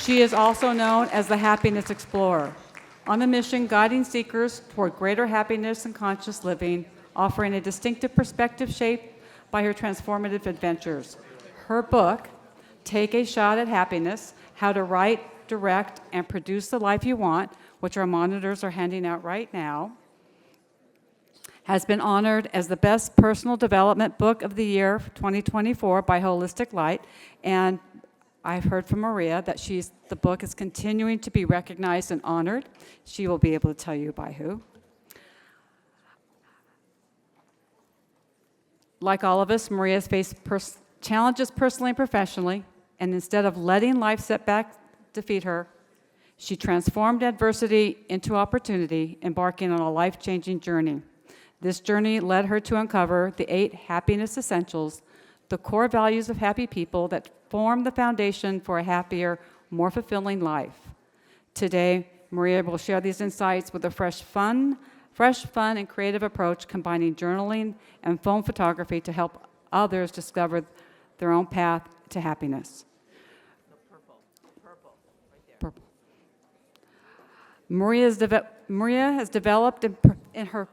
She is also known as the Happiness Explorer, on a mission guiding seekers toward greater happiness and conscious living, offering a distinctive perspective shaped by her transformative adventures. Her book, Take a Shot at Happiness: How to Write, Direct, and Produce the Life You Want, which our monitors are handing out right now, has been honored as the best personal development book of the year 2024 by Holistic Light. And I've heard from Maria that the book is continuing to be recognized and honored. She will be able to tell you by who. Like all of us, Maria has faced challenges personally and professionally, and instead of letting life setbacks defeat her, she transformed adversity into opportunity, embarking on a life-changing journey. This journey led her to uncover the 8 happiness essentials, the core values of happy people that form the foundation for a happier, more fulfilling life. Today, Maria will share these insights with a fresh, fun, and creative approach, combining journaling and phone photography to help others discover their own path to happiness. Purple, right there. Purple. Maria has developed in her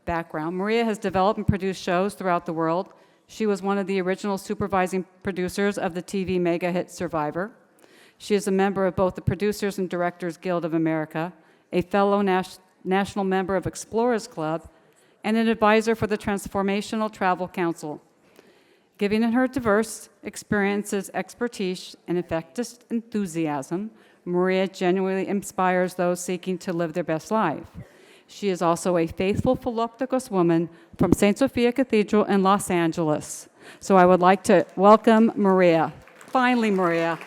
background. Maria has developed and produced shows throughout the world. She was one of the original supervising producers of the TV mega hit Survivor. She is a member of both the Producers and Directors Guild of America, a fellow national member of Explorers Club, and an advisor for the Transformational Travel Council. Given her diverse experiences, expertise, and infectious enthusiasm, Maria genuinely inspires those seeking to live their best life. She is also a faithful Philoptochos woman from St. Sophia Cathedral in Los Angeles. So I would like to welcome Maria. Finally, Maria.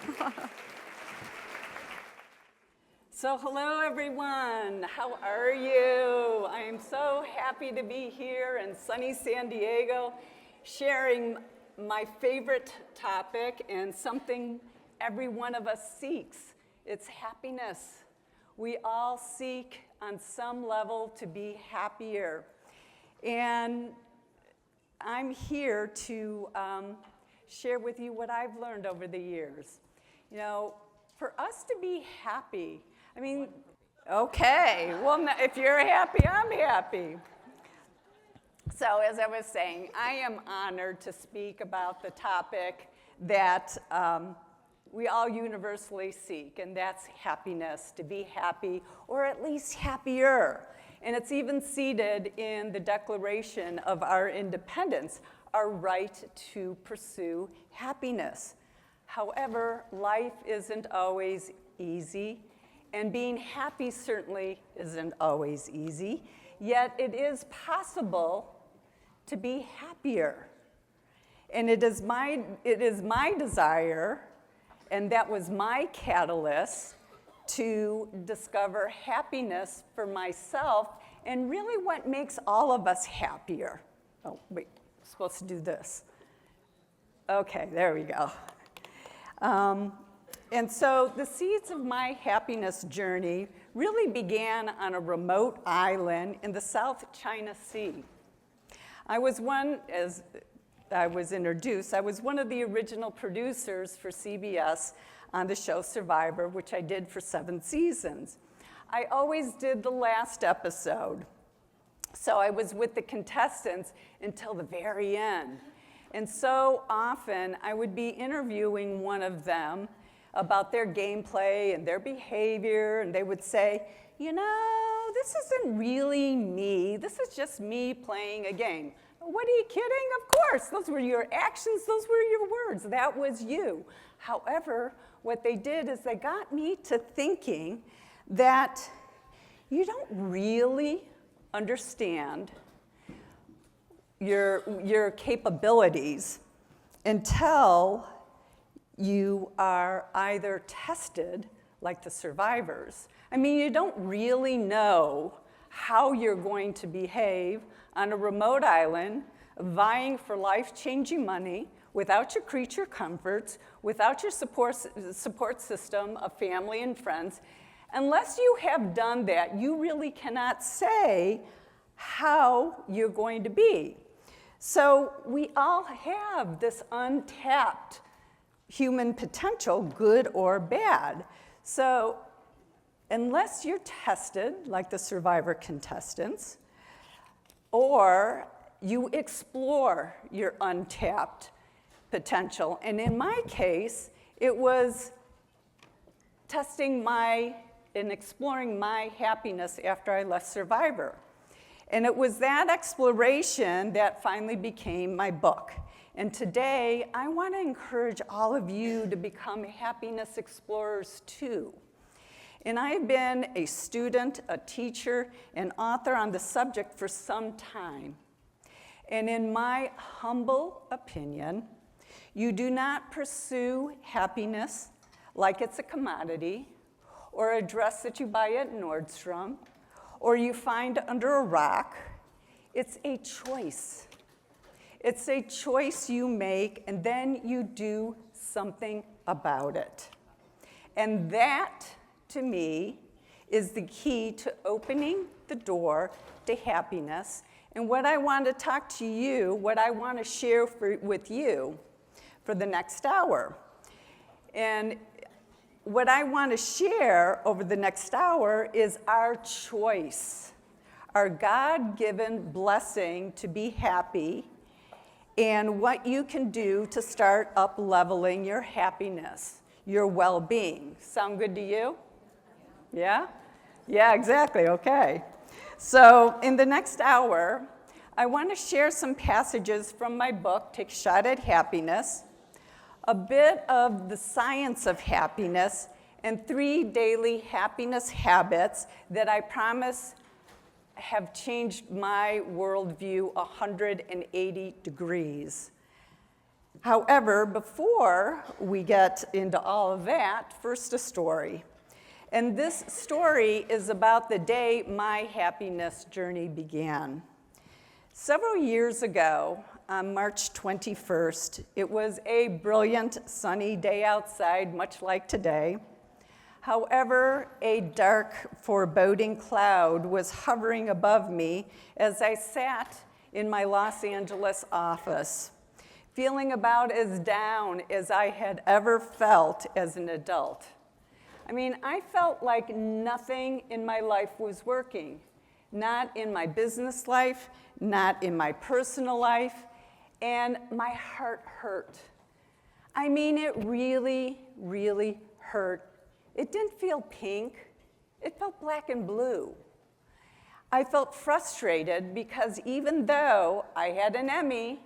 So hello everyone, how are you? I am so happy to be here in sunny San Diego, sharing my favorite topic and something every one of us seeks. It's happiness. We all seek on some level to be happier. And I'm here to share with you what I've learned over the years. You know, for us to be happy, I mean, okay, well, if you're happy, I'm happy. So as I was saying, I am honored to speak about the topic that we all universally seek, and that's happiness, to be happy, or at least happier. And it's even seated in the Declaration of our Independence, our right to pursue happiness. However, life isn't always easy, and being happy certainly isn't always easy, yet it is possible to be happier. And it is my desire, and that was my catalyst, to discover happiness for myself and really what makes all of us happier. Oh, wait, I'm supposed to do this. Okay, there we go. And so the seeds of my happiness journey really began on a remote island in the South China Sea. I was as I was introduced, I was one of the original producers for CBS on the show Survivor, which I did for 7 seasons. I always did the last episode. So I was with the contestants until the very end. And so often I would be interviewing one of them about their gameplay and their behavior, and they would say, you know, this isn't really me. This is just me playing a game. What, are you kidding? Of course, those were your actions, those were your words. That was you. However, what they did is they got me to thinking that you don't really understand your capabilities until you are either tested, like the survivors. I mean, you don't really know how you're going to behave on a remote island, vying for life-changing money, without your creature comforts, without your support system of family and friends. Unless you have done that, you really cannot say how you're going to be. So we all have this untapped human potential, good or bad. So unless you're tested, like the survivor contestants, or you explore your untapped potential. And in my case, it was testing and exploring my happiness after I left Survivor. And it was that exploration that finally became my book. And today, I want to encourage all of you to become happiness explorers too. And I've been a student, a teacher, and author on the subject for some time. And in my humble opinion, you do not pursue happiness like it's a commodity, or a dress that you buy at Nordstrom, or you find under a rock. It's a choice. It's a choice you make, and then you do something about it. And that, to me, is the key to opening the door to happiness. And what I want to talk to you, what I want to share with you for the next hour. And what I want to share over the next hour is our choice, our God-given blessing to be happy, and what you can do to start up-leveling your happiness, your well-being. Sound good to you? Yeah? Yeah, exactly, okay. So in the next hour, I want to share some passages from my book, Take a Shot at Happiness, a bit of the science of happiness, and 3 daily happiness habits that I promise have changed my worldview 180 degrees. However, before we get into all of that, first a story. And this story is about the day my happiness journey began. Several years ago, on March 21st, it was a brilliant sunny day outside, much like today. However, a dark, foreboding cloud was hovering above me as I sat in my Los Angeles office, feeling about as down as I had ever felt as an adult. I mean, I felt like nothing in my life was working. Not in my business life, not in my personal life, and my heart hurt. I mean, it really, really hurt. It didn't feel pink, it felt black and blue. I felt frustrated because even though I had an Emmy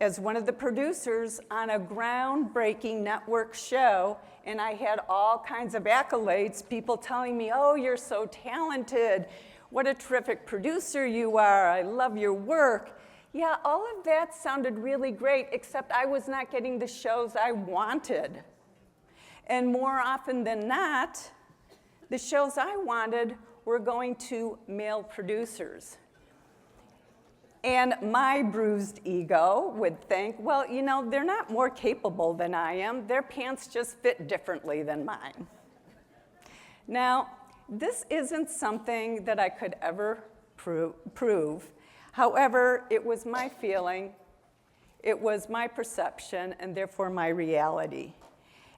as one of the producers on a groundbreaking network show, and I had all kinds of accolades, people telling me, oh, you're so talented, what a terrific producer you are, I love your work. Yeah, all of that sounded really great, except I was not getting the shows I wanted. And more often than not, the shows I wanted were going to male producers. And my bruised ego would think, well, you know, they're not more capable than I am. Their pants just fit differently than mine. Now, this isn't something that I could ever prove. However, it was my feeling, it was my perception, and therefore my reality.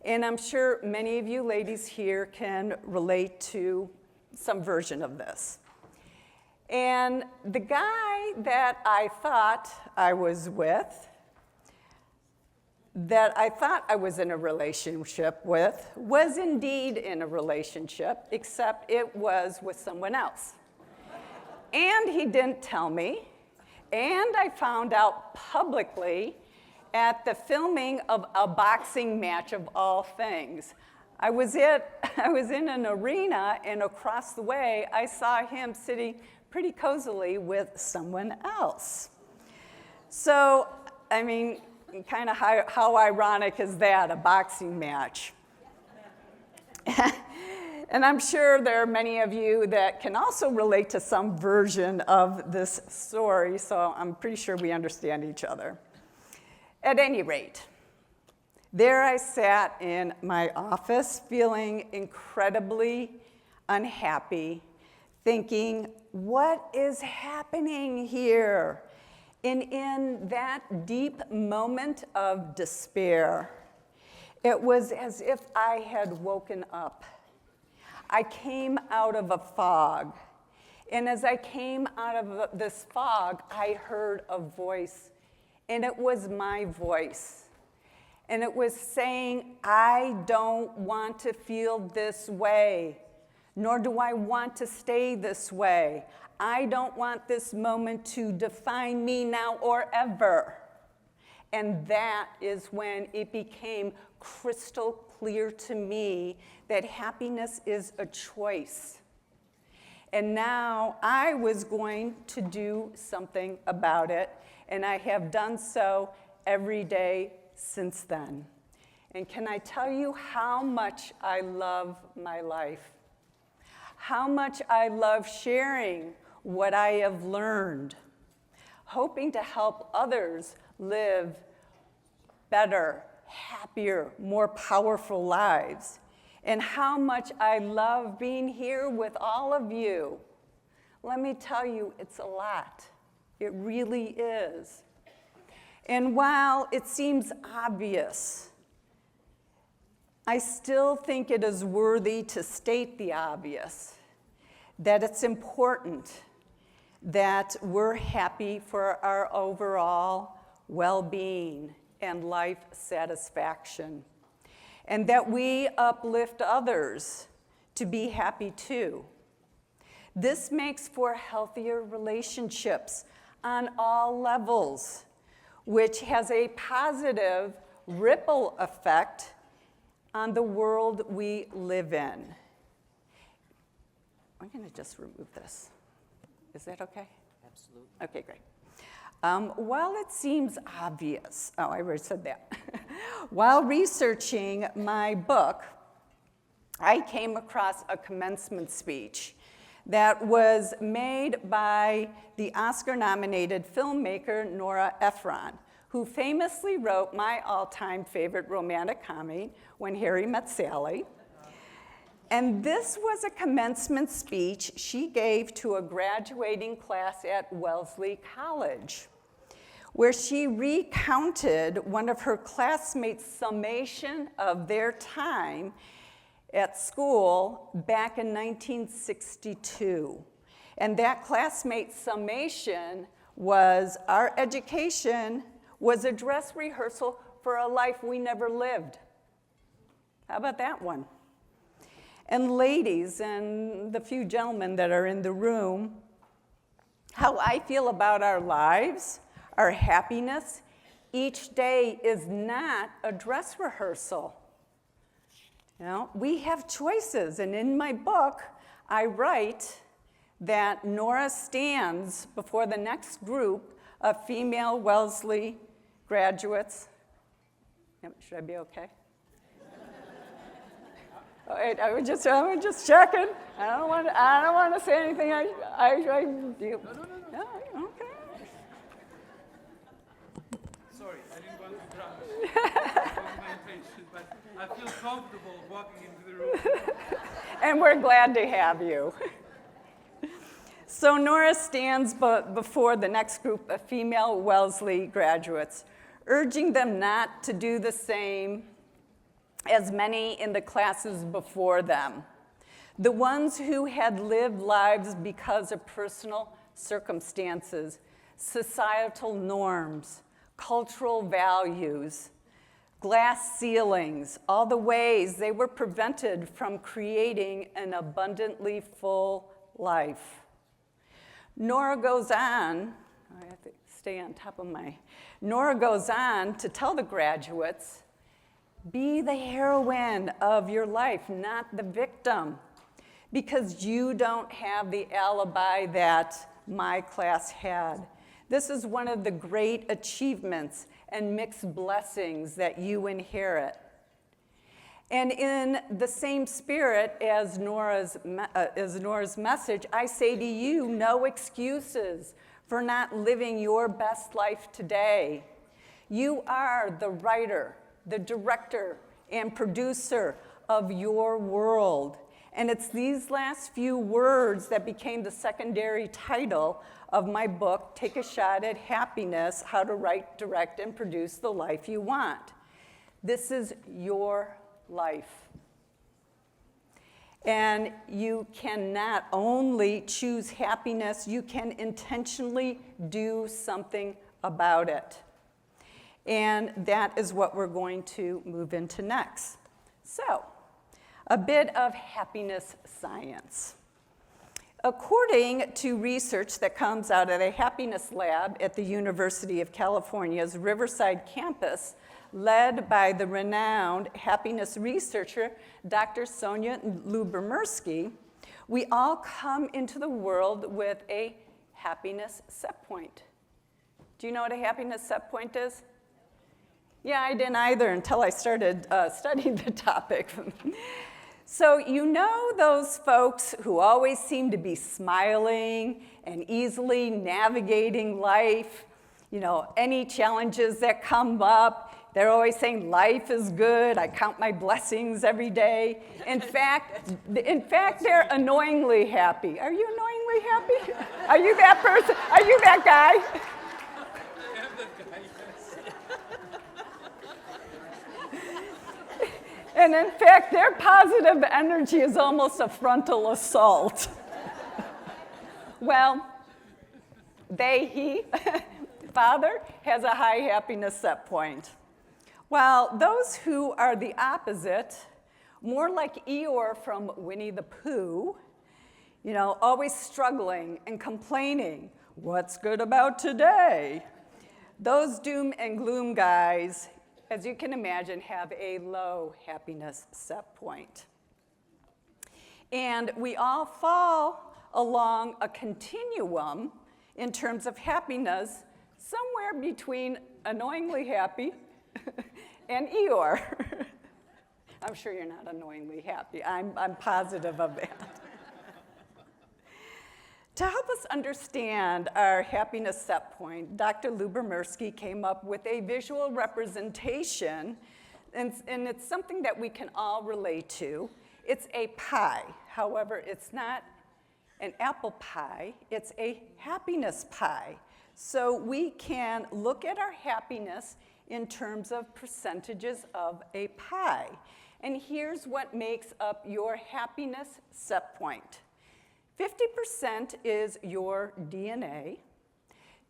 And I'm sure many of you ladies here can relate to some version of this. And the guy that I thought I was with, that I thought I was in a relationship with, was indeed in a relationship, except it was with someone else. And he didn't tell me, and I found out publicly at the filming of a boxing match of all things. I was in an arena, and across the way, I saw him sitting pretty cozily with someone else. So, I mean, kind of how ironic is that, a boxing match? And I'm sure there are many of you that can also relate to some version of this story, so I'm pretty sure we understand each other. At any rate, there I sat in my office feeling incredibly unhappy, thinking, what is happening here? And in that deep moment of despair, It was as if I had woken up. I came out of a fog. And as I came out of this fog, I heard a voice. And it was my voice. And it was saying, I don't want to feel this way, nor do I want to stay this way. I don't want this moment to define me now or ever. And that is when it became crystal clear to me that happiness is a choice. And now I was going to do something about it, and I have done so every day since then. And can I tell you how much I love my life? How much I love sharing what I have learned, hoping to help others live better, happier, more powerful lives. And how much I love being here with all of you. Let me tell you, it's a lot. It really is. And while it seems obvious, I still think it is worthy to state the obvious, that it's important that we're happy for our overall well-being and life satisfaction, and that we uplift others to be happy too. This makes for healthier relationships on all levels, which has a positive ripple effect on the world we live in. I'm going to just remove this. Is that okay? Absolutely. Okay, great. While it seems obvious, I already said that. While researching my book, I came across a commencement speech that was made by the Oscar-nominated filmmaker Nora Ephron, who famously wrote my all-time favorite romantic comedy, When Harry Met Sally. And this was a commencement speech she gave to a graduating class at Wellesley College, where she recounted one of her classmates' summation of their time at school back in 1962. And that classmate's summation was, our education was a dress rehearsal for a life we never lived. How about that one? And ladies, and the few gentlemen that are in the room, how I feel about our lives, our happiness, each day is not a dress rehearsal. You know, we have choices, and in my book, I write that Nora stands before the next group of female Wellesley graduates. Should I be okay? All right, I was just checking. I don't want to say anything. I do. No. Okay. Sorry, I didn't want to crush. That was my intention, but I feel comfortable walking into the room. And we're glad to have you. So Nora stands before the next group of female Wellesley graduates, urging them not to do the same as many in the classes before them, the ones who had lived lives because of personal circumstances, societal norms, cultural values, glass ceilings, all the ways they were prevented from creating an abundantly full life. Nora goes on, I have to stay on top of Nora goes on to tell the graduates, be the heroine of your life, not the victim, because you don't have the alibi that my class had. This is one of the great achievements and mixed blessings that you inherit. And in the same spirit as Nora's message, I say to you, no excuses for not living your best life today. You are the writer, the director, and producer of your world. And it's these last few words that became the secondary title of my book, Take a Shot at Happiness, How to Write, Direct, and Produce the Life You Want. This is your life. And you can not only choose happiness, you can intentionally do something about it. And that is what we're going to move into next. So, a bit of happiness science. According to research that comes out of the Happiness Lab at the University of California's Riverside campus, led by the renowned happiness researcher, Dr. Sonia Lyubomirsky, we all come into the world with a happiness set point. Do you know what a happiness set point is? Yeah, I didn't either until I started studying the topic. So you know those folks who always seem to be smiling and easily navigating life, you know, any challenges that come up, they're always saying life is good, I count my blessings every day. In fact, they're annoyingly happy. Are you annoyingly happy? Are you that person? Are you that guy? And in fact, their positive energy is almost a frontal assault. Well, he, father, has a high happiness set point. While those who are the opposite, more like Eeyore from Winnie the Pooh, you know, always struggling and complaining, what's good about today? Those doom and gloom guys, as you can imagine, have a low happiness set point. And we all fall along a continuum in terms of happiness, somewhere between annoyingly happy and Eeyore. I'm sure you're not annoyingly happy. I'm positive of that. To help us understand our happiness set point, Dr. Lyubomirsky came up with a visual representation, and it's something that we can all relate to. It's a pie. However, it's not an apple pie, it's a happiness pie. So we can look at our happiness in terms of percentages of a pie. And here's what makes up your happiness set point. 50% is your DNA,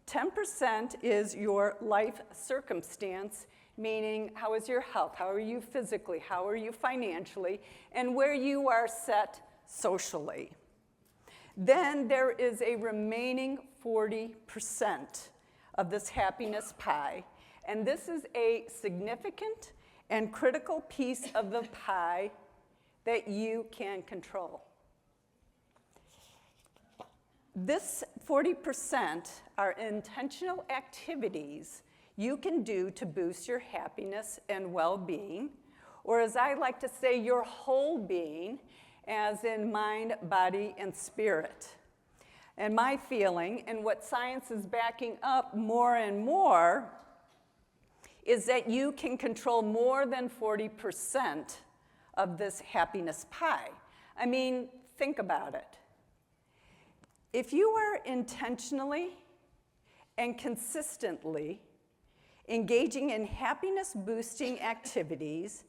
10% is your life circumstance, meaning how is your health, how are you physically, how are you financially, and where you are set socially. Then there is a remaining 40% of this happiness pie, and this is a significant and critical piece of the pie that you can control. This 40% are intentional activities you can do to boost your happiness and well-being, or as I like to say, your whole being, as in mind, body, and spirit. And my feeling, and what science is backing up more and more, is that you can control more than 40% of this happiness pie. I mean, think about it. If you are intentionally and consistently engaging in happiness-boosting activities,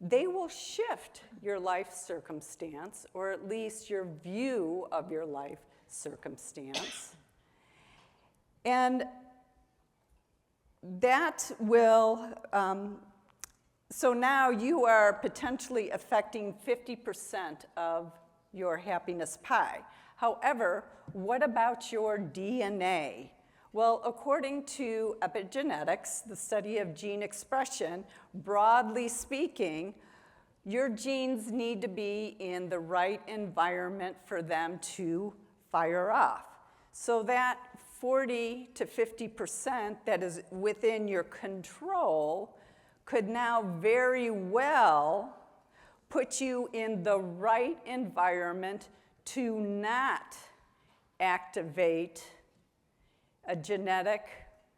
they will shift your life circumstance, or at least your view of your life circumstance. And that will, so now you are potentially affecting 50% of your happiness pie. However, what about your DNA? Well, according to epigenetics, the study of gene expression, broadly speaking, your genes need to be in the right environment for them to fire off. So that 40 to 50% that is within your control could now very well put you in the right environment to not activate a genetic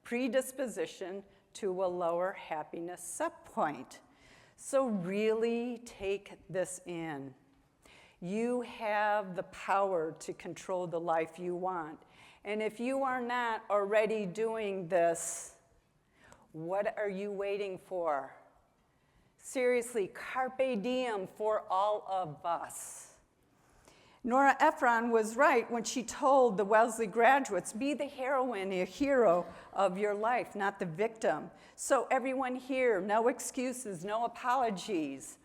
predisposition to a lower happiness set point. So really take this in. You have the power to control the life you want. And if you are not already doing this, what are you waiting for? Seriously, carpe diem for all of us. Nora Ephron was right when she told the Wellesley graduates, be the heroine, a hero of your life, not the victim. So everyone here, no excuses, no apologies,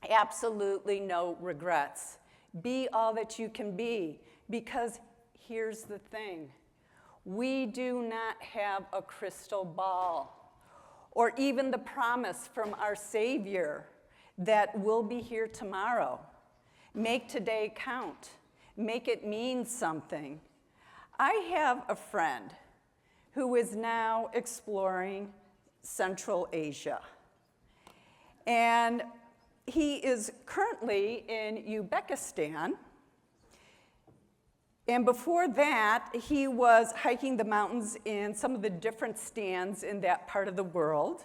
absolutely no regrets. Be all that you can be, because here's the thing. We do not have a crystal ball or even the promise from our Savior that we'll be here tomorrow. Make today count. Make it mean something. I have a friend who is now exploring Central Asia. And he is currently in Uzbekistan. And before that, he was hiking the mountains in some of the different stands in that part of the world.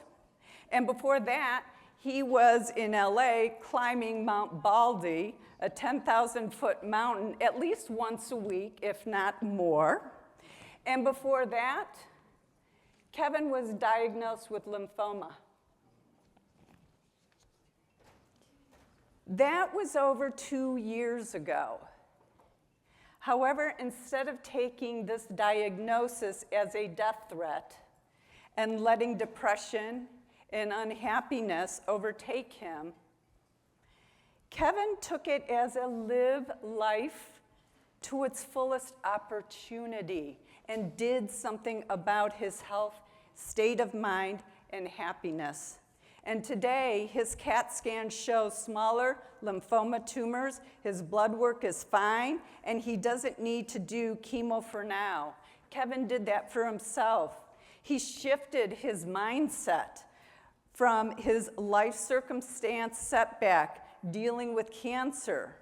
And before that, he was in LA climbing Mount Baldy, a 10,000-foot mountain, at least once a week, if not more. And before that, Kevin was diagnosed with lymphoma. That was over 2 years ago. However, instead of taking this diagnosis as a death threat and letting depression and unhappiness overtake him, Kevin took it as a live life to its fullest opportunity and did something about his health, state of mind, and happiness. And today, his CAT scan shows smaller lymphoma tumors, his blood work is fine, and he doesn't need to do chemo for now. Kevin did that for himself. He shifted his mindset from his life circumstance setback, dealing with cancer,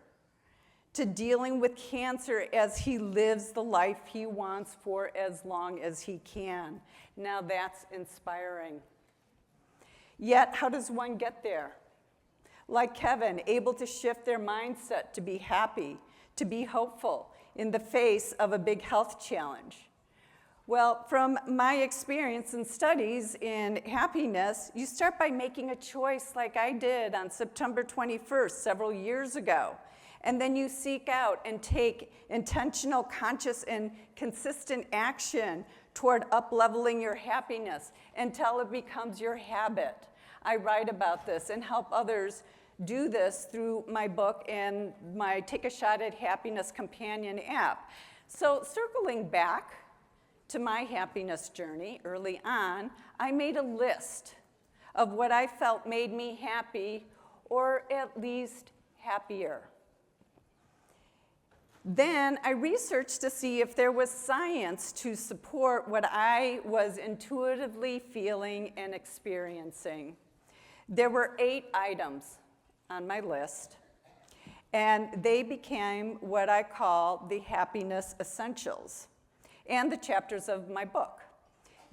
to dealing with cancer as he lives the life he wants for as long as he can. Now that's inspiring. Yet, how does one get there? Like Kevin, able to shift their mindset to be happy, to be hopeful in the face of a big health challenge. Well, from my experience and studies in happiness, you start by making a choice like I did on September 21st, several years ago. And then you seek out and take intentional, conscious, and consistent action toward up-leveling your happiness until it becomes your habit. I write about this and help others do this through my book and my Take a Shot at Happiness companion app. So circling back to my happiness journey early on, I made a list of what I felt made me happy, or at least happier. Then I researched to see if there was science to support what I was intuitively feeling and experiencing. There were 8 items on my list, and they became what I call the happiness essentials and the chapters of my book.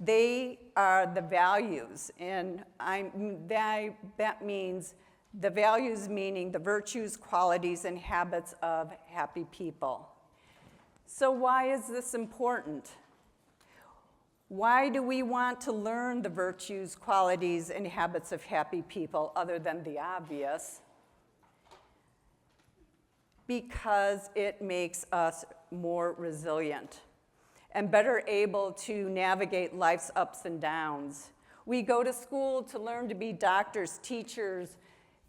They are the values, and that means the values meaning the virtues, qualities, and habits of happy people. So why is this important? Why do we want to learn the virtues, qualities, and habits of happy people other than the obvious? Because it makes us more resilient and better able to navigate life's ups and downs. We go to school to learn to be doctors, teachers,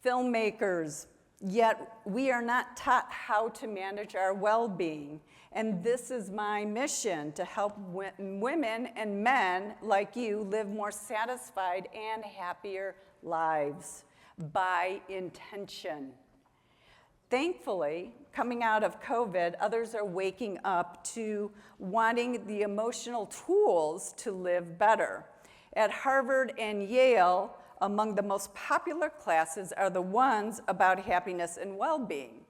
filmmakers, yet we are not taught how to manage our well-being. And this is my mission, to help women and men like you live more satisfied and happier lives by intention. Thankfully, coming out of COVID, others are waking up to wanting the emotional tools to live better. At Harvard and Yale, among the most popular classes are the ones about happiness and well-being.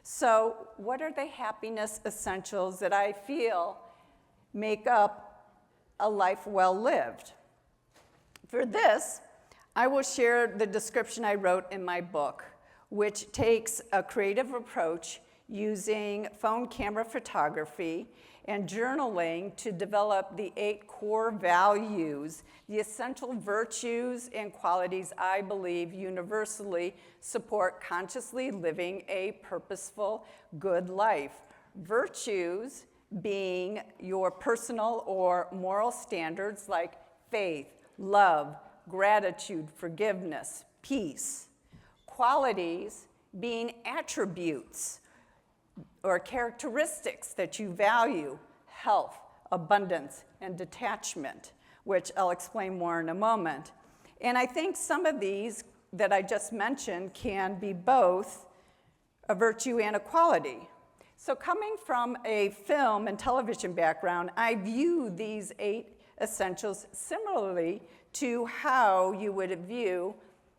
So what are the happiness essentials that I feel make up a life well lived? For this, I will share the description I wrote in my book, which takes a creative approach using phone camera photography and journaling to develop the 8 core values, the essential virtues and qualities I believe universally support consciously living a purposeful, good life. Virtues being your personal or moral standards like faith, love, gratitude, forgiveness, peace. Qualities being attributes or characteristics that you value, health, abundance, and detachment, which I'll explain more in a moment. And I think some of these that I just mentioned can be both a virtue and a quality. So coming from a film and television background, I view these 8 essentials similarly to how you would view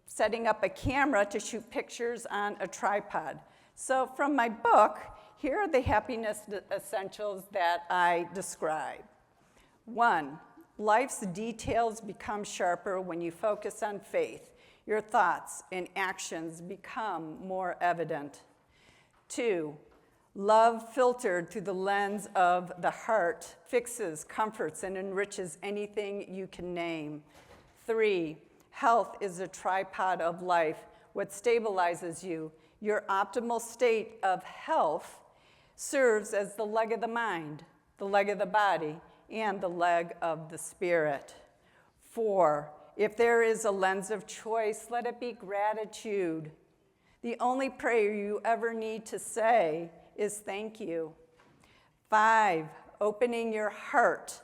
setting up a camera to shoot pictures on a tripod. So from my book, here are the happiness essentials that I describe. 1, life's details become sharper when you focus on faith. Your thoughts and actions become more evident. 2, love filtered through the lens of the heart fixes, comforts, and enriches anything you can name. 3, health is a tripod of life, what stabilizes you. Your optimal state of health serves as the leg of the mind, the leg of the body, and the leg of the spirit. 4, if there is a lens of choice, let it be gratitude. The only prayer you ever need to say is thank you. 5, opening your heart.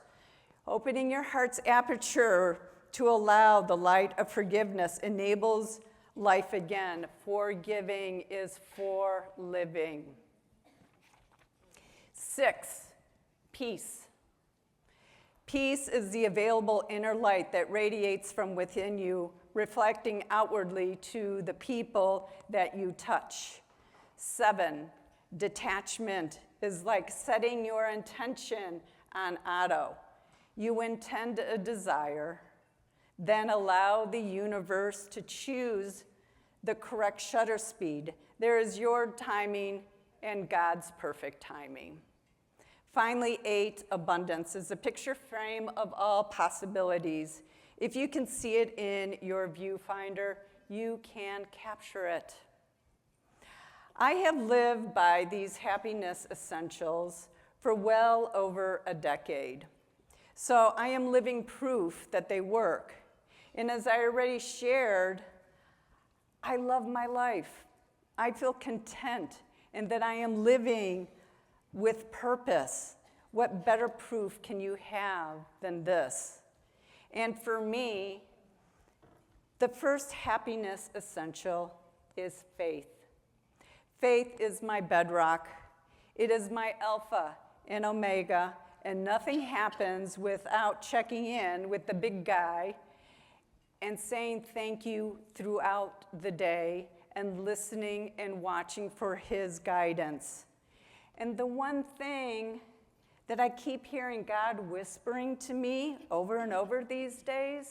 Opening your heart's aperture to allow the light of forgiveness enables life again. Forgiving is for living. 6, peace. Peace is the available inner light that radiates from within you, reflecting outwardly to the people that you touch. 7, detachment is like setting your intention on auto. You intend a desire, then allow the universe to choose the correct shutter speed. There is your timing and God's perfect timing. Finally, 8, abundance is a picture frame of all possibilities. If you can see it in your viewfinder, you can capture it. I have lived by these happiness essentials for well over a decade. So I am living proof that they work. And as I already shared, I love my life. I feel content and that I am living with purpose. What better proof can you have than this? And for me, the first happiness essential is faith. Faith is my bedrock. It is my alpha and omega, and nothing happens without checking in with the big guy and saying thank you throughout the day and listening and watching for his guidance. And the one thing that I keep hearing God whispering to me over and over these days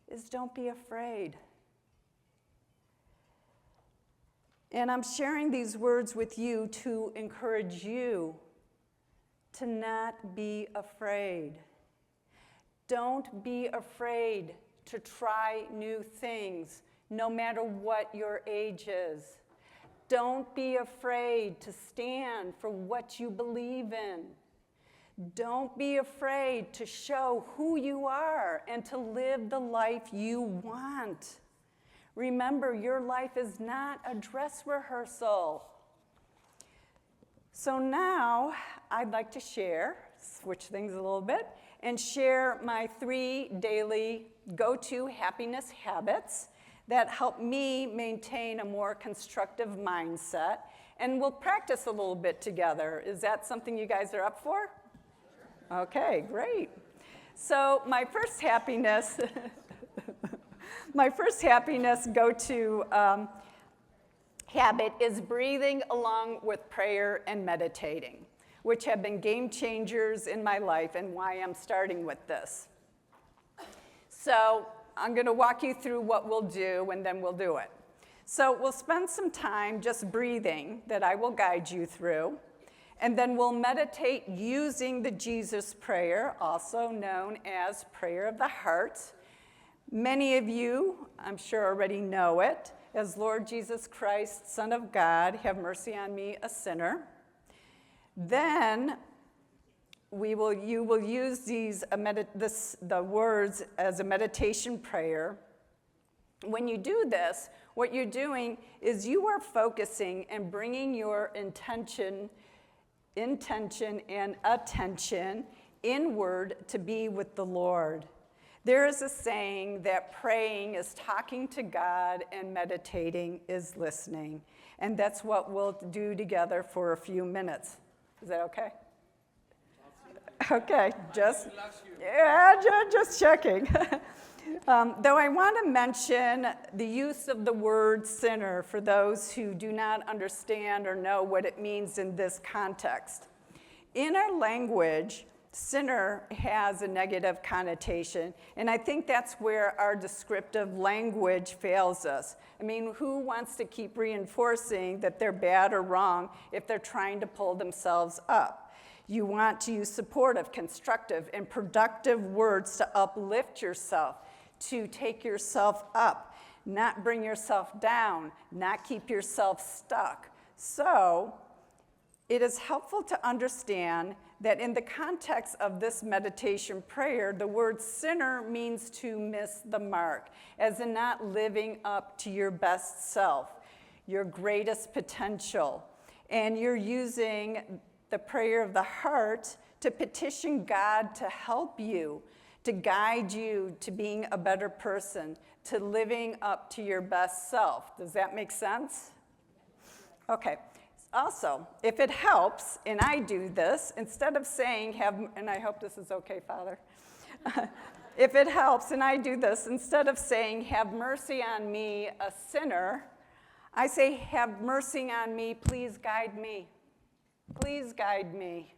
is don't be afraid. And I'm sharing these words with you to encourage you to not be afraid. Don't be afraid to try new things, no matter what your age is. Don't be afraid to stand for what you believe in. Don't be afraid to show who you are and to live the life you want. Remember, your life is not a dress rehearsal. So now I'd like to switch things a little bit, and share my 3 daily go-to happiness habits that help me maintain a more constructive mindset. And we'll practice a little bit together. Is that something you guys are up for? Okay, great. So my first happiness go-to habit is breathing along with prayer and meditating, which have been game changers in my life and why I'm starting with this. So I'm going to walk you through what we'll do, and then we'll do it. So we'll spend some time just breathing that I will guide you through. And then we'll meditate using the Jesus prayer, also known as prayer of the heart. Many of you, I'm sure, already know it, as Lord Jesus Christ, Son of God, have mercy on me, a sinner. Then you will use the words as a meditation prayer. When you do this, what you're doing is you are focusing and bringing your intention and attention inward to be with the Lord. There is a saying that praying is talking to God and meditating is listening. And that's what we'll do together for a few minutes. Is that okay? Okay, just checking. Though I want to mention the use of the word sinner for those who do not understand or know what it means in this context. In our language, sinner has a negative connotation, and I think that's where our descriptive language fails us. I mean, who wants to keep reinforcing that they're bad or wrong if they're trying to pull themselves up? You want to use supportive, constructive, and productive words to uplift yourself, to take yourself up, not bring yourself down, not keep yourself stuck. So it is helpful to understand that in the context of this meditation prayer, the word sinner means to miss the mark, as in not living up to your best self, your greatest potential. And you're using the prayer of the heart to petition God to help you, to guide you to being a better person, to living up to your best self. Does that make sense? Okay. Also, if it helps, and I do this, instead of saying, and I hope this is okay, Father. If it helps, and I do this, instead of saying, have mercy on me, a sinner, I say, have mercy on me, please guide me. Please guide me.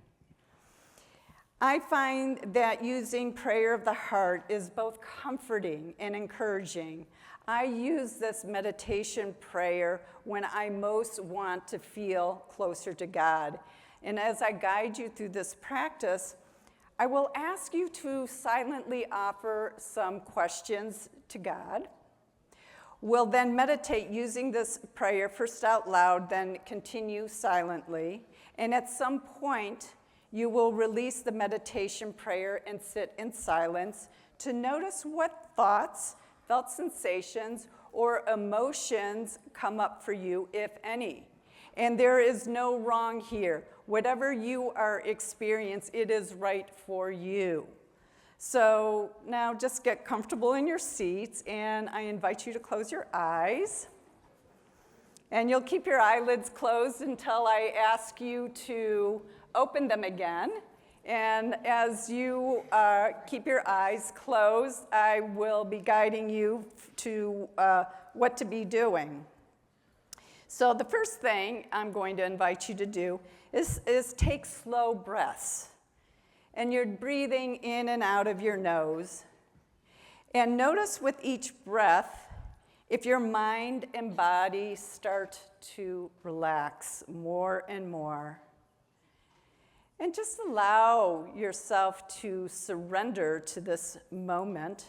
I find that using prayer of the heart is both comforting and encouraging. I use this meditation prayer when I most want to feel closer to God. And as I guide you through this practice, I will ask you to silently offer some questions to God. We'll then meditate using this prayer first out loud, then continue silently. And at some point, you will release the meditation prayer and sit in silence to notice what thoughts, felt sensations, or emotions come up for you, if any. And there is no wrong here. Whatever you are experiencing, it is right for you. So now just get comfortable in your seats, and I invite you to close your eyes. And you'll keep your eyelids closed until I ask you to open them again. And as you keep your eyes closed, I will be guiding you to what to be doing. So the first thing I'm going to invite you to do is take slow breaths. And you're breathing in and out of your nose. And notice with each breath, if your mind and body start to relax more and more. And just allow yourself to surrender to this moment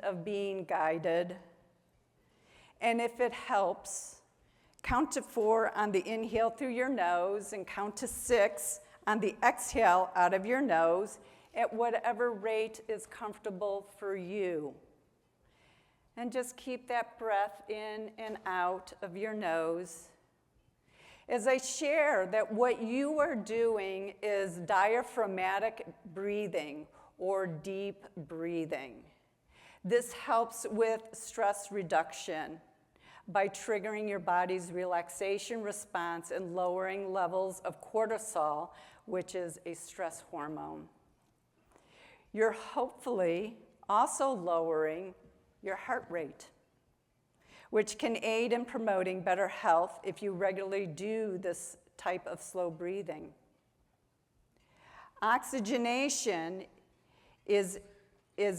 of being guided. And if it helps, count to 4 on the inhale through your nose and count to 6 on the exhale out of your nose at whatever rate is comfortable for you. And just keep that breath in and out of your nose. As I share that what you are doing is diaphragmatic breathing or deep breathing. This helps with stress reduction by triggering your body's relaxation response and lowering levels of cortisol, which is a stress hormone. You're hopefully also lowering your heart rate, which can aid in promoting better health if you regularly do this type of slow breathing. Oxygenation is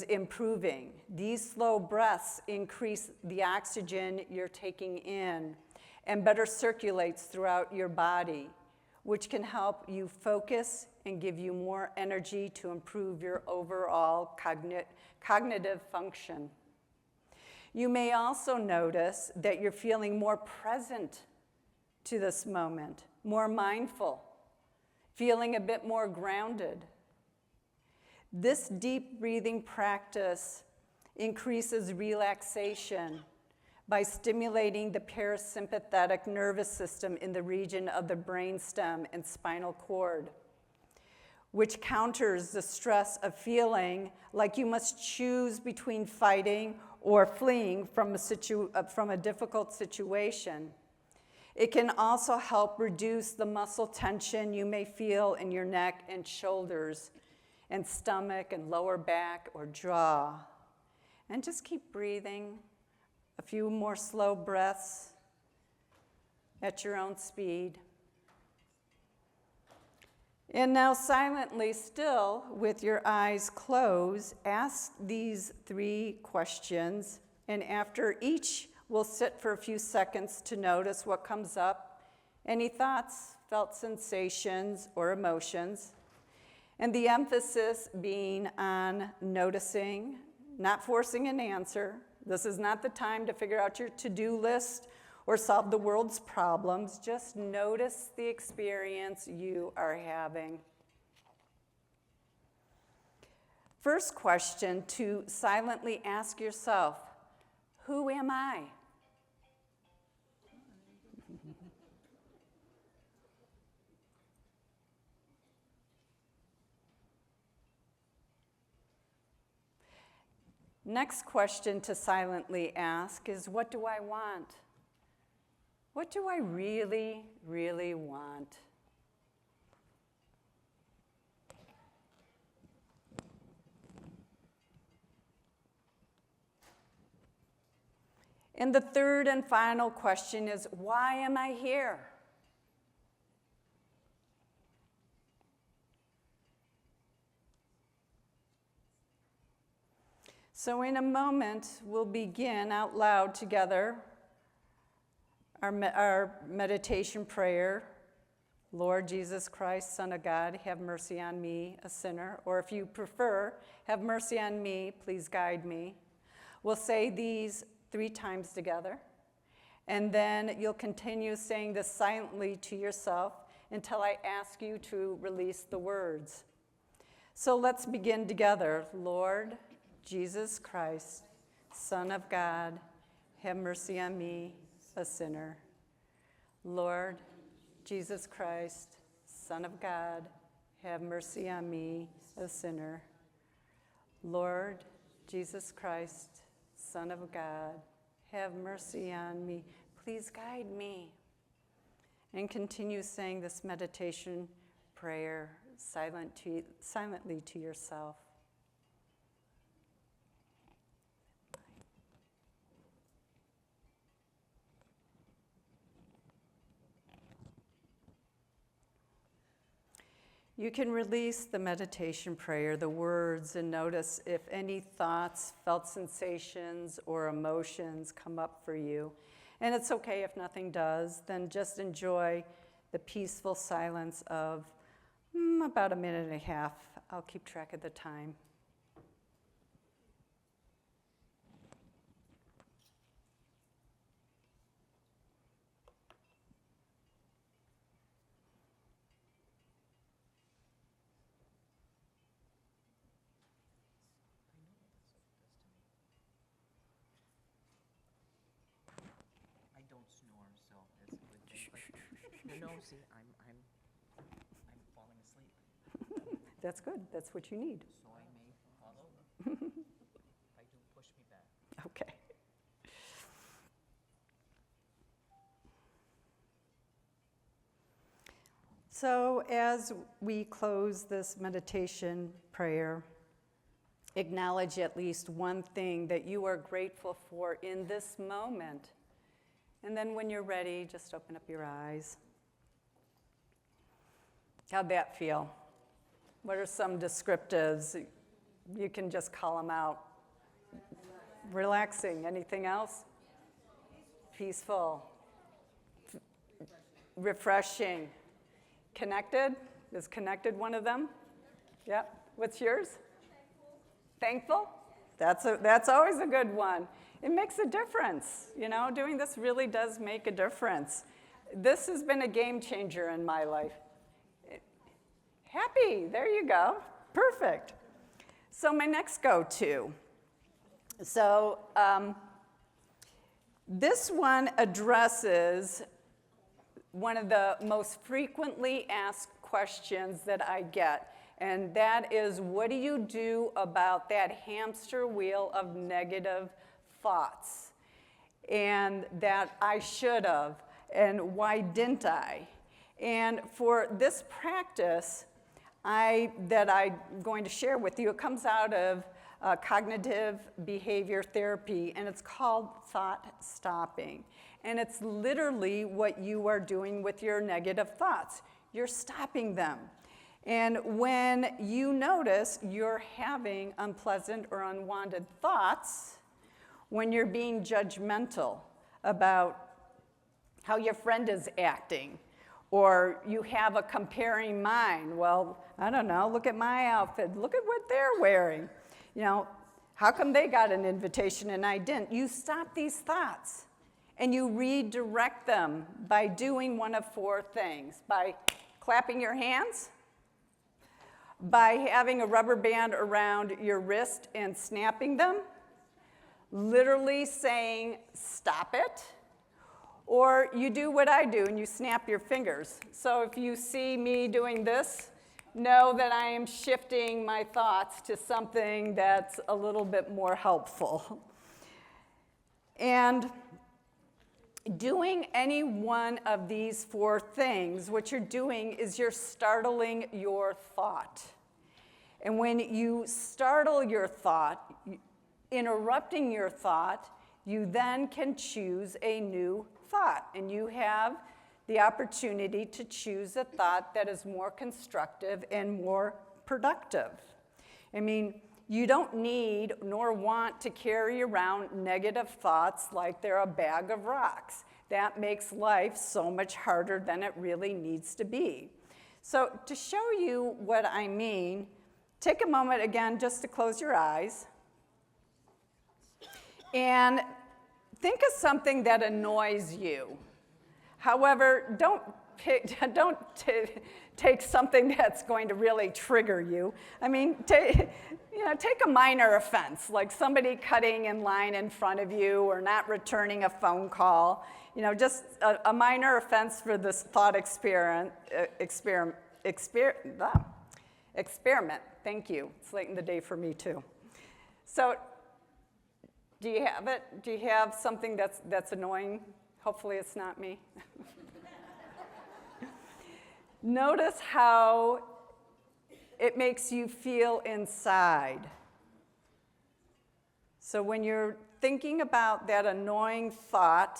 improving. These slow breaths increase the oxygen you're taking in and better circulates throughout your body, which can help you focus and give you more energy to improve your overall cognitive function. You may also notice that you're feeling more present to this moment, more mindful, feeling a bit more grounded. This deep breathing practice increases relaxation by stimulating the parasympathetic nervous system in the region of the brainstem and spinal cord, which counters the stress of feeling like you must choose between fighting or fleeing from a difficult situation. It can also help reduce the muscle tension you may feel in your neck and shoulders and stomach and lower back or jaw. And just keep breathing. A few more slow breaths at your own speed. And now silently, still with your eyes closed, ask these 3 questions. And after each, we'll sit for a few seconds to notice what comes up, any thoughts, felt sensations, or emotions. And the emphasis being on noticing, not forcing an answer. This is not the time to figure out your to-do list or solve the world's problems. Just notice the experience you are having. First question to silently ask yourself, who am I? Next question to silently ask is, what do I want? What do I really, really want? And the third and final question is, why am I here? So in a moment, we'll begin out loud together our meditation prayer. Lord Jesus Christ, Son of God, have mercy on me, a sinner. Or if you prefer, have mercy on me, please guide me. We'll say these 3 times together. And then you'll continue saying this silently to yourself until I ask you to release the words. So let's begin together. Lord Jesus Christ, Son of God, have mercy on me, a sinner. Lord Jesus Christ, Son of God, have mercy on me, a sinner. Lord Jesus Christ, Son of God, have mercy on me. Please guide me. And continue saying this meditation prayer silently to yourself. You can release the meditation prayer, the words, and notice if any thoughts, felt sensations, or emotions come up for you. And it's okay if nothing does, then just enjoy the peaceful silence of about 1.5 minutes. I'll keep track of the time. No, see, I'm falling asleep. That's good. That's what you need. So I may fall over. If I do, push me back. Okay. So as we close this meditation prayer, acknowledge at least one thing that you are grateful for in this moment. And then when you're ready, just open up your eyes. How'd that feel? What are some descriptives? You can just call them out. Relaxing. Anything else? Peaceful. Refreshing. Connected? Is connected one of them? Yep. What's yours? Thankful? That's always a good one. It makes a difference. You know, doing this really does make a difference. This has been a game changer in my life. Happy, there you go. Perfect. So my next go-to. So this one addresses one of the most frequently asked questions that I get, and that is, what do you do about that hamster wheel of negative thoughts? And that I should have, and why didn't I? And for this practice that I'm going to share with you, it comes out of cognitive behavior therapy, and it's called thought stopping. And it's literally what you are doing with your negative thoughts. You're stopping them. And when you notice you're having unpleasant or unwanted thoughts, when you're being judgmental about how your friend is acting, or you have a comparing mind, well, I don't know, look at my outfit, look at what they're wearing. You know, how come they got an invitation and I didn't? You stop these thoughts and you redirect them by doing one of four things: by clapping your hands, by having a rubber band around your wrist and snapping them, literally saying, stop it, or you do what I do and you snap your fingers. So if you see me doing this, know that I am shifting my thoughts to something that's a little bit more helpful. And doing any one of these four things, what you're doing is you're startling your thought. And when you startle your thought, interrupting your thought, you then can choose a new thought. And you have the opportunity to choose a thought that is more constructive and more productive. I mean, you don't need nor want to carry around negative thoughts like they're a bag of rocks. That makes life so much harder than it really needs to be. So to show you what I mean, take a moment again just to close your eyes and think of something that annoys you. However, don't take something that's going to really trigger you. I mean, take a minor offense, like somebody cutting in line in front of you or not returning a phone call. You know, just a minor offense for this thought experiment. Thank you. It's late in the day for me too. So, do you have it? Do you have something that's annoying? Hopefully it's not me. Notice how it makes you feel inside. So when you're thinking about that annoying thought,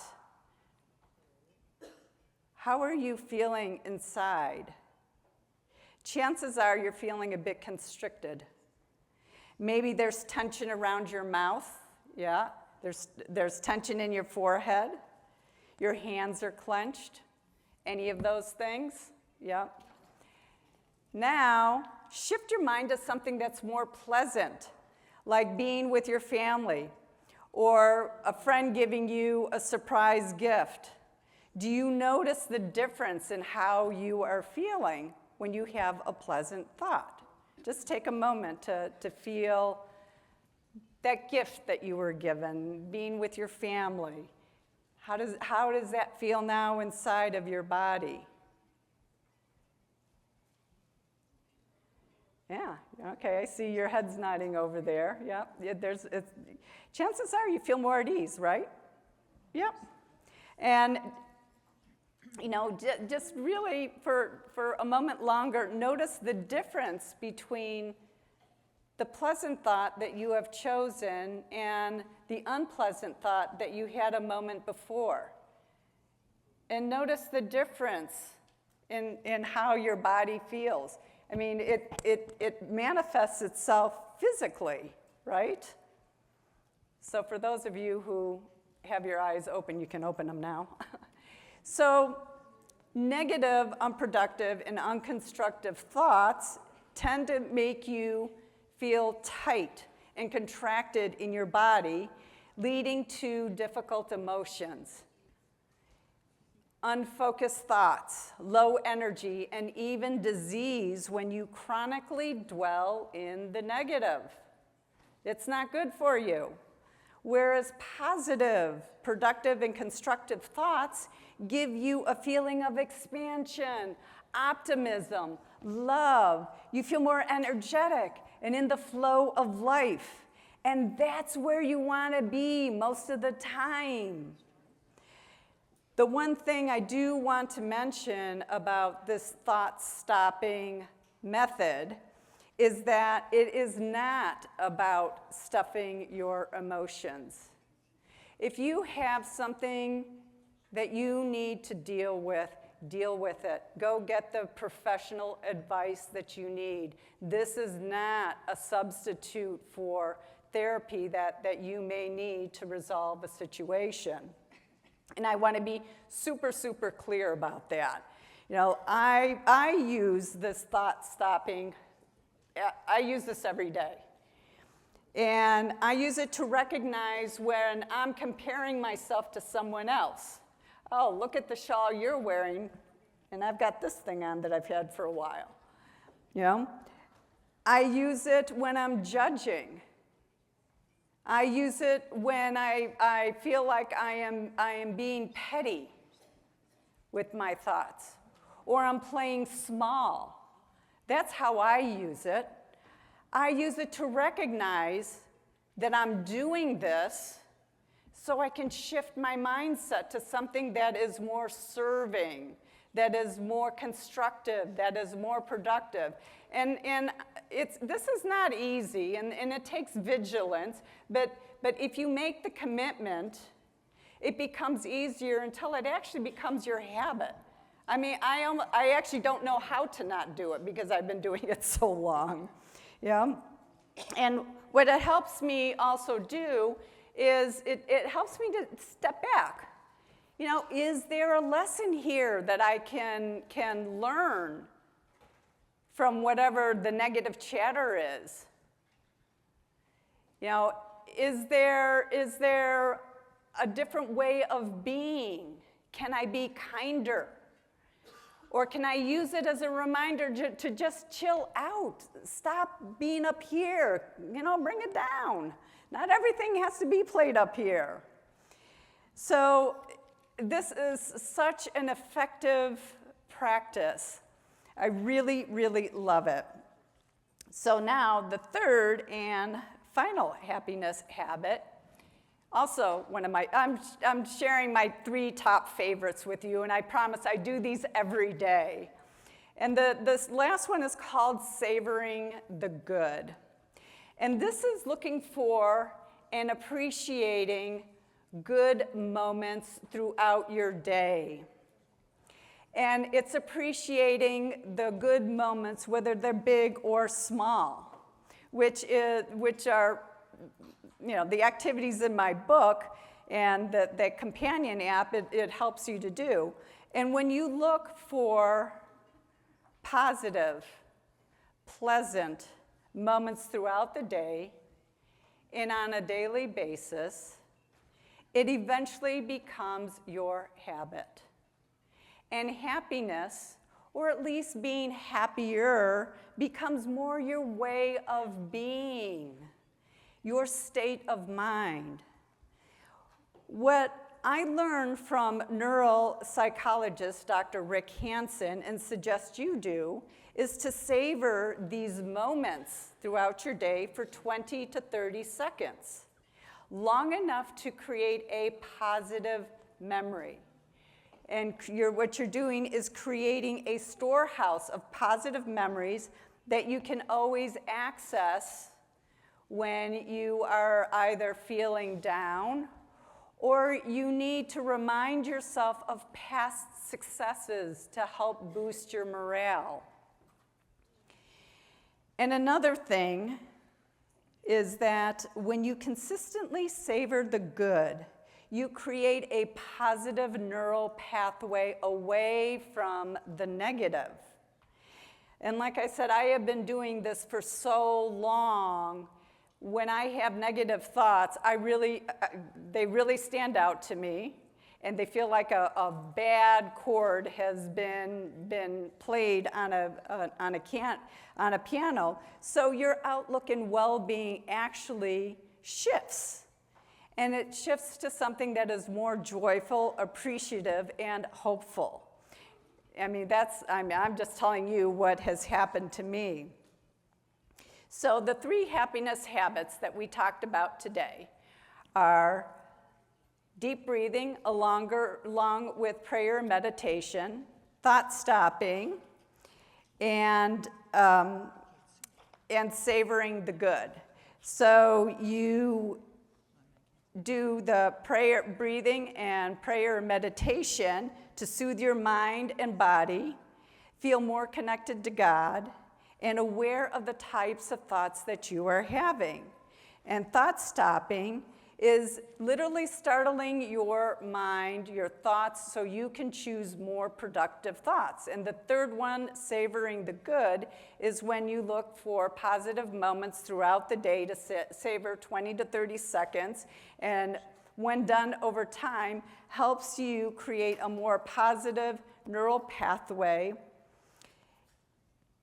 how are you feeling inside? Chances are you're feeling a bit constricted. Maybe there's tension around your mouth. Yeah, there's tension in your forehead. Your hands are clenched. Any of those things? Yeah. Now, shift your mind to something that's more pleasant, like being with your family or a friend giving you a surprise gift. Do you notice the difference in how you are feeling when you have a pleasant thought? Just take a moment to feel that gift that you were given, being with your family. How does that feel now inside of your body? Yeah, okay, I see your head's nodding over there. Yeah, chances are you feel more at ease, right? Yep. And, you know, just really for a moment longer, notice the difference between the pleasant thought that you have chosen and the unpleasant thought that you had a moment before. And notice the difference in how your body feels. I mean, it manifests itself physically, right? So for those of you who have your eyes open, you can open them now. So Negative, unproductive, and unconstructive thoughts tend to make you feel tight and contracted in your body, leading to difficult emotions, unfocused thoughts, low energy, and even disease when you chronically dwell in the negative. It's not good for you. Whereas positive, productive, and constructive thoughts give you a feeling of expansion, optimism, love. You feel more energetic and in the flow of life. And that's where you want to be most of the time. The one thing I do want to mention about this thought-stopping method is that it is not about stuffing your emotions. If you have something that you need to deal with it. Go get the professional advice that you need. This is not a substitute for therapy that you may need to resolve a situation. And I want to be super, super clear about that. You know, I use this thought-stopping. I use this every day. And I use it to recognize when I'm comparing myself to someone else. Oh, look at the shawl you're wearing, and I've got this thing on that I've had for a while. You know? I use it when I'm judging. I use it when I feel like I am being petty with my thoughts, or I'm playing small. That's how I use it. I use it to recognize that I'm doing this so I can shift my mindset to something that is more serving, that is more constructive, that is more productive. And this is not easy, and it takes vigilance, but if you make the commitment, it becomes easier until it actually becomes your habit. I mean, I actually don't know how to not do it because I've been doing it so long. Yeah? And what it helps me also do is it helps me to step back. You know, is there a lesson here that I can learn from whatever the negative chatter is? You know, is there a different way of being? Can I be kinder? Or can I use it as a reminder to just chill out? Stop being up here. You know, bring it down. Not everything has to be played up here. So this is such an effective practice. I really, really love it. So now the third and final happiness habit. Also, I'm sharing my 3 top favorites with you, and I promise I do these every day. And this last one is called Savoring the Good. And this is looking for and appreciating good moments throughout your day. And it's appreciating the good moments, whether they're big or small, which are, you know, the activities in my book and the companion app, it helps you to do. And when you look for positive, pleasant moments throughout the day and on a daily basis, it eventually becomes your habit. And happiness, or at least being happier, becomes more your way of being, your state of mind. What I learned from neuropsychologist Dr. Rick Hansen, and suggest you do, is to savor these moments throughout your day for 20 to 30 seconds, long enough to create a positive memory. And what you're doing is creating a storehouse of positive memories that you can always access when you are either feeling down or you need to remind yourself of past successes to help boost your morale. And another thing is that when you consistently savor the good, you create a positive neural pathway away from the negative. And like I said, I have been doing this for so long. When I have negative thoughts, they really stand out to me, and they feel like a bad chord has been played on a piano. So your outlook and well-being actually shifts. And it shifts to something that is more joyful, appreciative, and hopeful. I mean, I'm just telling you what has happened to me. So the 3 happiness habits that we talked about today are deep breathing along with prayer and meditation, thought stopping, and savoring the good. So you do the prayer, breathing and prayer meditation to soothe your mind and body, feel more connected to God, and aware of the types of thoughts that you are having. And thought stopping is literally startling your mind, your thoughts, so you can choose more productive thoughts. And the third one, savoring the good, is when you look for positive moments throughout the day to savor 20 to 30 seconds. And when done over time, helps you create a more positive neural pathway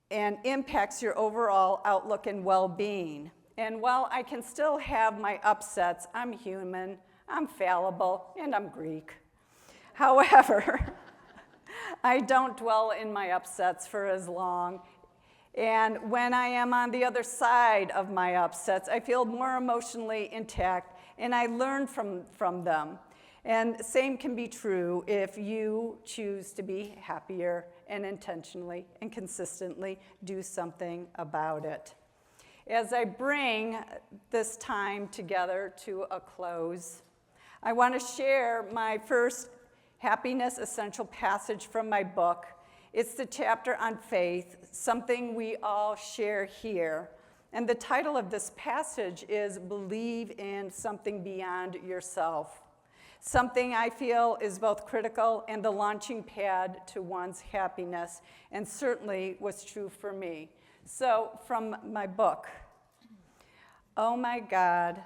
and impacts your overall outlook and well-being. And while I can still have my upsets, I'm human, I'm fallible, and I'm Greek. However, I don't dwell in my upsets for as long. And when I am on the other side of my upsets, I feel more emotionally intact, and I learn from them. And same can be true if you choose to be happier and intentionally and consistently do something about it. As I bring this time together to a close, I want to share my first happiness essential passage from my book. It's the chapter on faith, something we all share here. And the title of this passage is Believe in Something Beyond Yourself. Something I feel is both critical and the launching pad to one's happiness, and certainly was true for me. So, from my book, oh my God,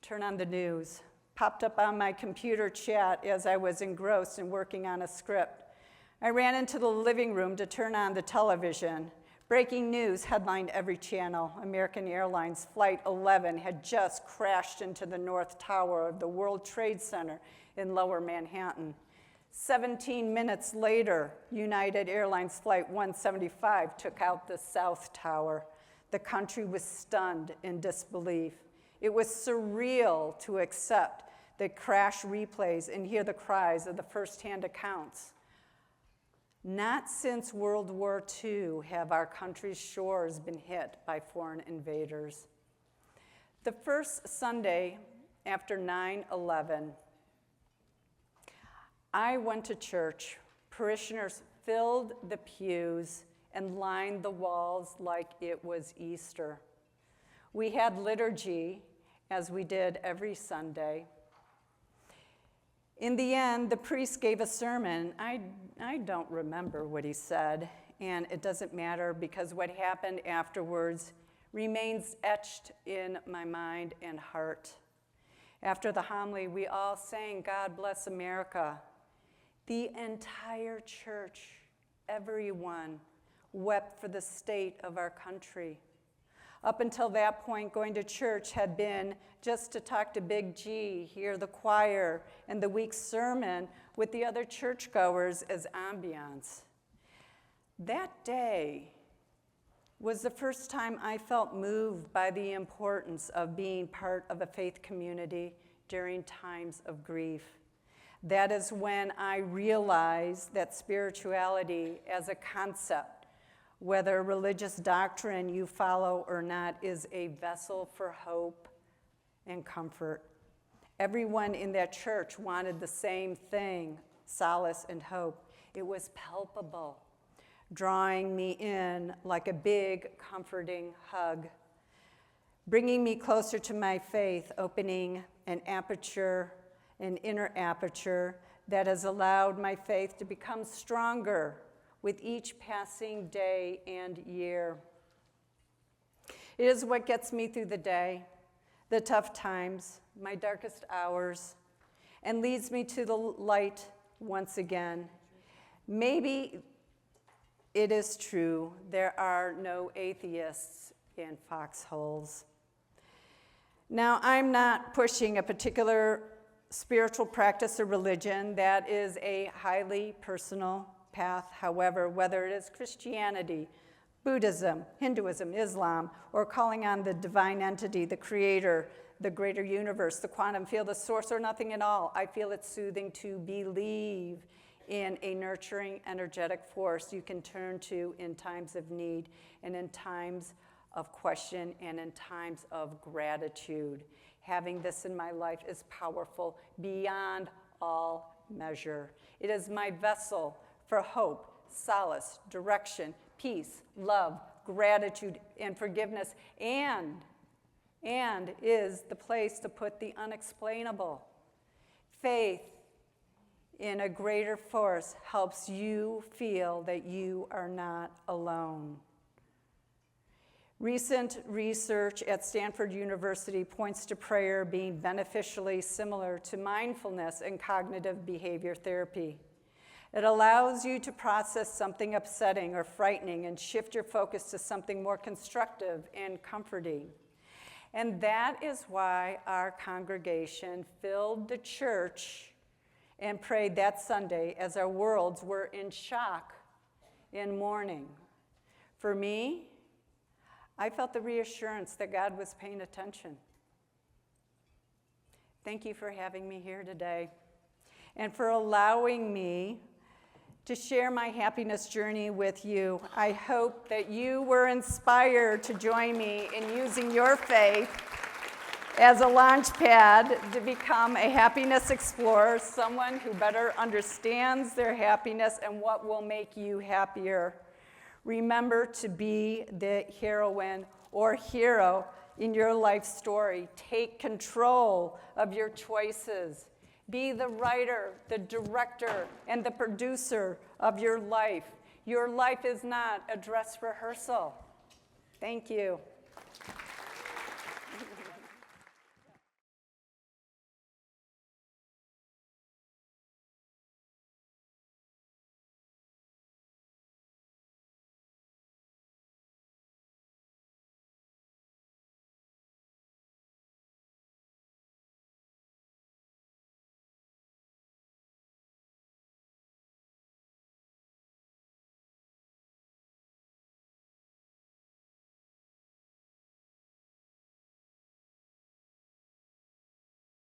turn on the news. Popped up on my computer chat as I was engrossed in working on a script. I ran into the living room to turn on the television. Breaking news headlined every channel. American Airlines Flight 11 had just crashed into the North Tower of the World Trade Center in Lower Manhattan. 17 minutes later, United Airlines Flight 175 took out the South Tower. The country was stunned in disbelief. It was surreal to accept the crash replays and hear the cries of the firsthand accounts. Not since World War II have our country's shores been hit by foreign invaders. The first Sunday after 9/11, I went to church. Parishioners filled the pews and lined the walls like it was Easter. We had liturgy, as we did every Sunday. In the end, the priest gave a sermon. I don't remember what he said, and it doesn't matter because what happened afterwards remains etched in my mind and heart. After the homily, we all sang, God Bless America. The entire church, everyone, wept for the state of our country. Up until that point, going to church had been just to talk to Big G, hear the choir, and the week's sermon with the other churchgoers as ambiance. That day was the first time I felt moved by the importance of being part of a faith community during times of grief. That is when I realized that spirituality as a concept, whether religious doctrine you follow or not, is a vessel for hope and comfort. Everyone in that church wanted the same thing, solace and hope. It was palpable, drawing me in like a big, comforting hug. bringing me closer to my faith, opening an aperture, an inner aperture that has allowed my faith to become stronger with each passing day and year. It is what gets me through the day, the tough times, my darkest hours, and leads me to the light once again. Maybe it is true there are no atheists in foxholes. Now, I'm not pushing a particular spiritual practice or religion. That is a highly personal path. However, whether it is Christianity, Buddhism, Hinduism, Islam, or calling on the divine entity, the creator, the greater universe, the quantum field, the source, or nothing at all, I feel it's soothing to believe in a nurturing, energetic force you can turn to in times of need and in times of question and in times of gratitude. Having this in my life is powerful beyond all measure. It is my vessel for hope, solace, direction, peace, love, gratitude, and forgiveness, and is the place to put the unexplainable. Faith in a greater force helps you feel that you are not alone. Recent research at Stanford University points to prayer being beneficially similar to mindfulness and cognitive behavior therapy. It allows you to process something upsetting or frightening and shift your focus to something more constructive and comforting. And that is why our congregation filled the church and prayed that Sunday as our worlds were in shock and mourning. For me, I felt the reassurance that God was paying attention. Thank you for having me here today and for allowing me to share my happiness journey with you. I hope that you were inspired to join me in using your faith as a launch pad to become a happiness explorer, someone who better understands their happiness and what will make you happier. Remember to be the heroine or hero in your life story. Take control of your choices. Be the writer, the director, and the producer of your life. Your life is not a dress rehearsal. Thank you.